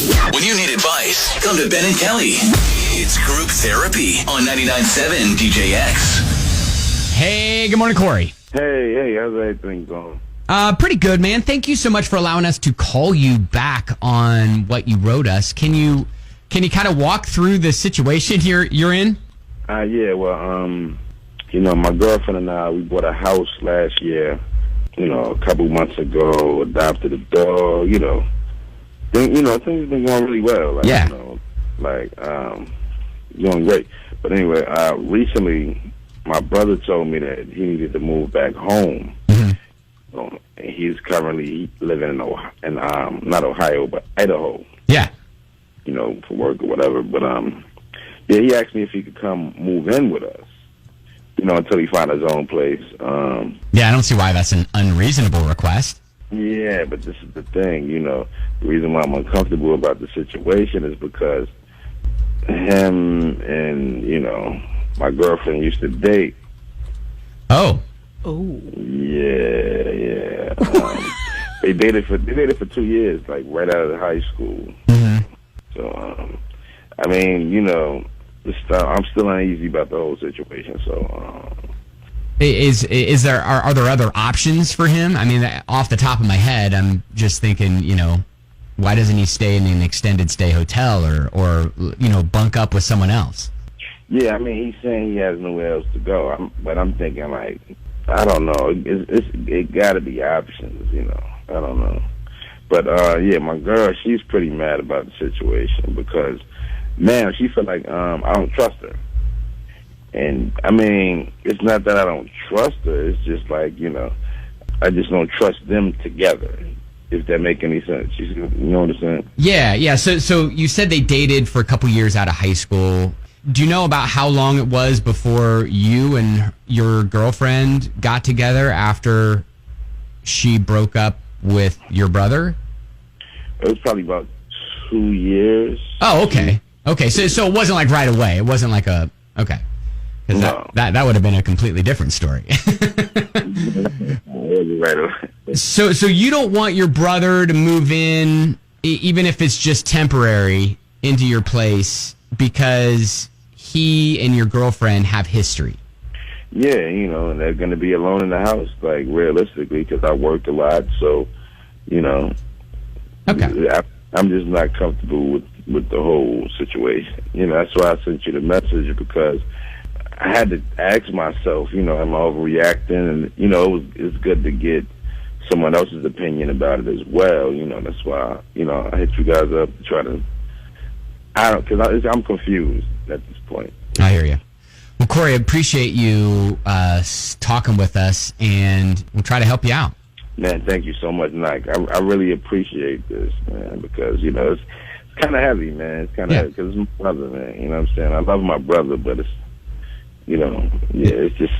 When you need advice, come to Ben and Kelly. It's Group Therapy on 99.7 DJX. Hey, good morning, Corey. Hey, how's everything going? Pretty good, man. Thank you so much for allowing us to call you back on what you wrote us. Can you kind of walk through the situation you're in? My girlfriend and I, we bought a house last year, a couple months ago, adopted a dog, things have been going really well. Doing great. But anyway, recently, my brother told me that he needed to move back home. Mm-hmm. He's currently living in not Ohio, but Idaho. Yeah. For work or whatever. But, he asked me if he could come move in with us, until he found his own place. I don't see why that's an unreasonable request. Yeah, but this is the thing, the reason why I'm uncomfortable about the situation is because him and, my girlfriend used to date. Oh. Yeah. They dated for 2 years, like right out of high school. Mm-hmm. So, I'm still uneasy about the whole situation. So, are there other options for him? I mean, off the top of my head, I'm just thinking, why doesn't he stay in an extended stay hotel or bunk up with someone else? Yeah, he's saying he has nowhere else to go. But I'm thinking, like, I don't know. It got to be options, I don't know. But, my girl, she's pretty mad about the situation because, man, she feel like I don't trust her. And, it's not that I don't trust her. It's just like, I just don't trust them together, if that make any sense. You know what I'm saying? Yeah. So you said they dated for a couple years out of high school. Do you know about how long it was before you and your girlfriend got together after she broke up with your brother? It was probably about 2 years. Oh, okay. Okay, so it wasn't like right away. It wasn't like a... Okay. Because no. that would have been a completely different story. Right away. So you don't want your brother to move in, even if it's just temporary, into your place because he and your girlfriend have history. Yeah, and they're going to be alone in the house, like, realistically, because I work a lot, so, Okay. I'm just not comfortable with the whole situation. That's why I sent you the message, because I had to ask myself, am I overreacting? And, it's good to get someone else's opinion about it as well. That's why, I hit you guys up to try to, because I'm confused at this point. I hear you. Well, Corey, I appreciate you talking with us, and we'll try to help you out. Man, thank you so much, Nike. I really appreciate this, man, because, it's kind of heavy, man. It's kind of heavy because it's my brother, man. You know what I'm saying? I love my brother, but it's, it's just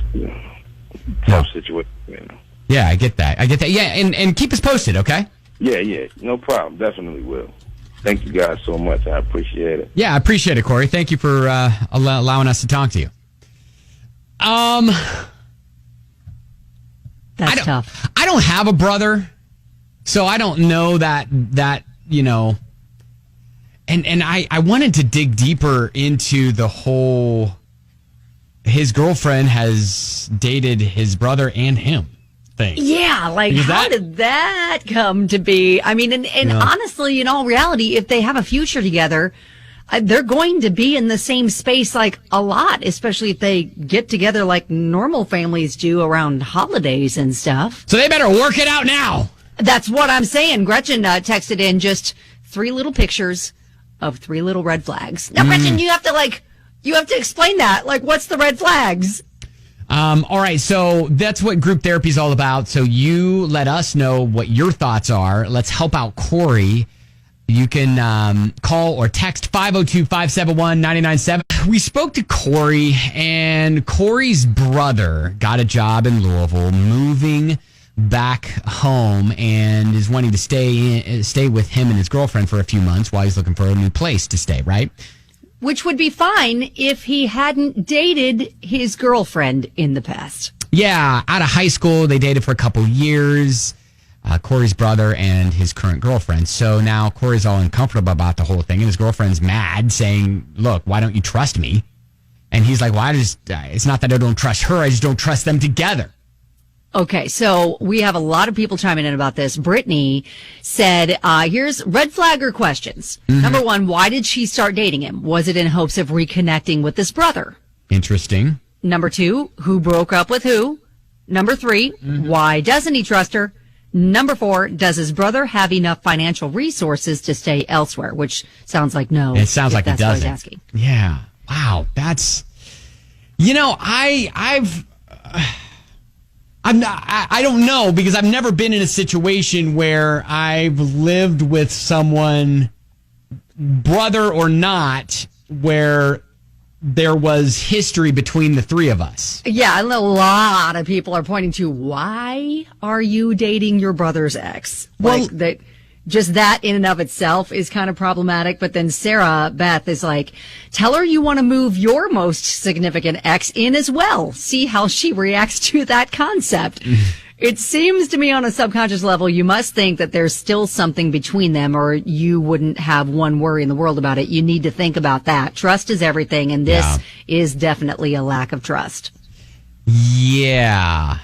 tough situation, Yeah, I get that. Yeah, and keep us posted, okay? Yeah, no problem. Definitely will. Thank you guys so much. I appreciate it. Yeah, I appreciate it, Corey. Thank you for allowing us to talk to you. That's tough. I don't have a brother, so I don't know that and I wanted to dig deeper into the whole his girlfriend has dated his brother and him thing. Yeah, like how did that come to be? And honestly, in all reality, if they have a future together, they're going to be in the same space like a lot, especially if they get together like normal families do around holidays and stuff. So they better work it out now. That's what I'm saying. Gretchen texted in just 3 little pictures of 3 little red flags. Now, Gretchen, you have to explain that. Like, what's the red flags? All right, so that's what group therapy is all about. So you let us know what your thoughts are. Let's help out Corey. You can call or text 502-571-997. We spoke to Corey, and Corey's brother got a job in Louisville, moving back home, and is wanting to stay with him and his girlfriend for a few months while he's looking for a new place to stay, right? Which would be fine if he hadn't dated his girlfriend in the past. Yeah, out of high school, they dated for a couple years. Corey's brother and his current girlfriend. So now Corey's all uncomfortable about the whole thing, and his girlfriend's mad, saying, look, why don't you trust me? And he's like, well, it's not that I don't trust her, I just don't trust them together. Okay, so we have a lot of people chiming in about this. Brittany said, here's red flagger questions. Mm-hmm. Number one, why did she start dating him? Was it in hopes of reconnecting with his brother? Interesting. Number two, who broke up with who? Number three, why doesn't he trust her? Number four, does his brother have enough financial resources to stay elsewhere? Which sounds like no. It sounds like he doesn't. That's what he's asking. Yeah. Wow. That's, I don't know, because I've never been in a situation where I've lived with someone, brother or not, where there was history between the three of us. Yeah, and a lot of people are pointing to, why are you dating your brother's ex? Well, just that in and of itself is kind of problematic. But then Sarah Beth is like, tell her you want to move your most significant ex in as well. See how she reacts to that concept. It seems to me on a subconscious level, you must think that there's still something between them, or you wouldn't have one worry in the world about it. You need to think about that. Trust is everything, and this is definitely a lack of trust. Yeah.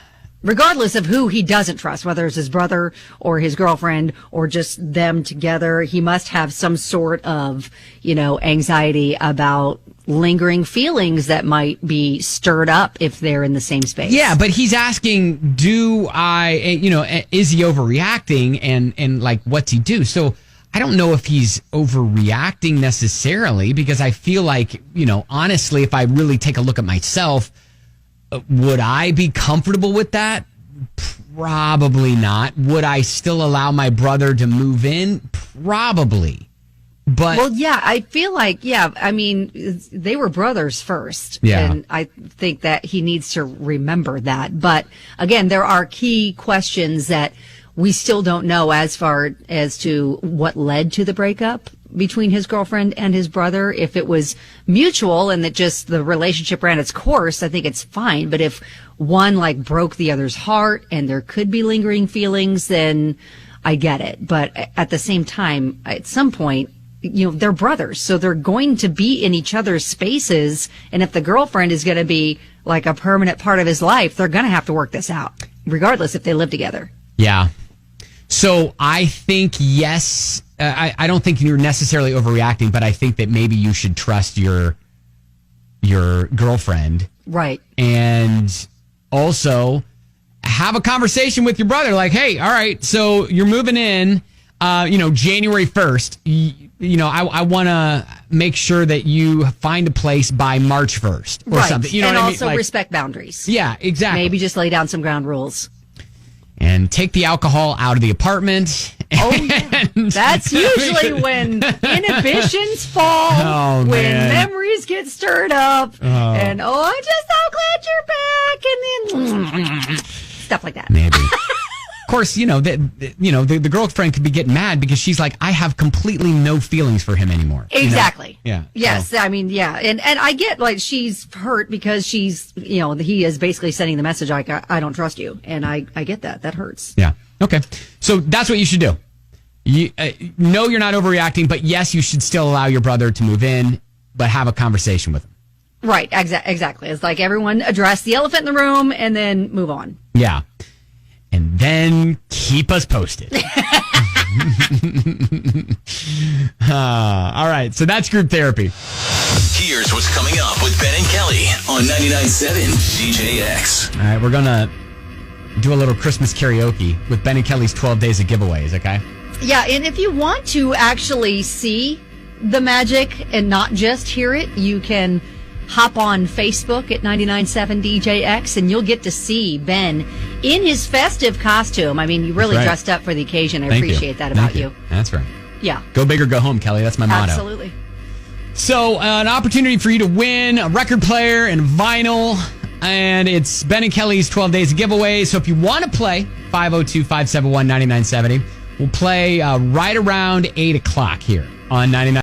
Regardless of who he doesn't trust, whether it's his brother or his girlfriend or just them together, he must have some sort of, anxiety about lingering feelings that might be stirred up if they're in the same space. Yeah, but he's asking, is he overreacting, and like, what's he do? So I don't know if he's overreacting necessarily, because I feel like, honestly, if I really take a look at myself, would I be comfortable with that? Probably not. Would I still allow my brother to move in? Probably. But well, yeah, I feel like, they were brothers first. Yeah. And I think that he needs to remember that. But again, there are key questions that we still don't know as far as to what led to the breakup between his girlfriend and his brother. If it was mutual and that just the relationship ran its course, I think it's fine. But if one broke the other's heart and there could be lingering feelings, then I get it. But at the same time, at some point, they're brothers, so they're going to be in each other's spaces. And if the girlfriend is going to be like a permanent part of his life, they're going to have to work this out, regardless if they live together. Yeah. So I think, yes, I don't think you're necessarily overreacting, but I think that maybe you should trust your girlfriend. Right. And also have a conversation with your brother. Like, hey, all right, so you're moving in, January 1st. I want to make sure that you find a place by March 1st or something. And also respect boundaries. Yeah, exactly. Maybe just lay down some ground rules. And take the alcohol out of the apartment. Oh, yeah. That's usually when inhibitions fall, when memories get stirred up, and I'm just so glad you're back, and then stuff like that. Maybe. Of course, the girlfriend could be getting mad because she's like, I have completely no feelings for him anymore. Exactly. Yeah. Yes. So. And I get she's hurt because she's, he is basically sending the message like, I don't trust you. And I get that. That hurts. Yeah. Okay. So that's what you should do. You know, you're not overreacting, but yes, you should still allow your brother to move in, but have a conversation with him. Right. Exactly. It's like everyone address the elephant in the room and then move on. Yeah. And then keep us posted. All right. So that's group therapy. Here's what's coming up with Ben and Kelly on 99.7 DJX. All right. We're going to do a little Christmas karaoke with Ben and Kelly's 12 Days of Giveaways, okay? Yeah. And if you want to actually see the magic and not just hear it, you can hop on Facebook at 99.7 DJX, and you'll get to see Ben in his festive costume. I mean, you really dressed up for the occasion. I appreciate that about you. That's right. Yeah. Go big or go home, Kelly. That's my motto. Absolutely. So, an opportunity for you to win a record player and vinyl, and it's Ben and Kelly's 12 Days of Giveaways. So, if you want to play, 502-571-9970. We'll play right around 8 o'clock here on 99.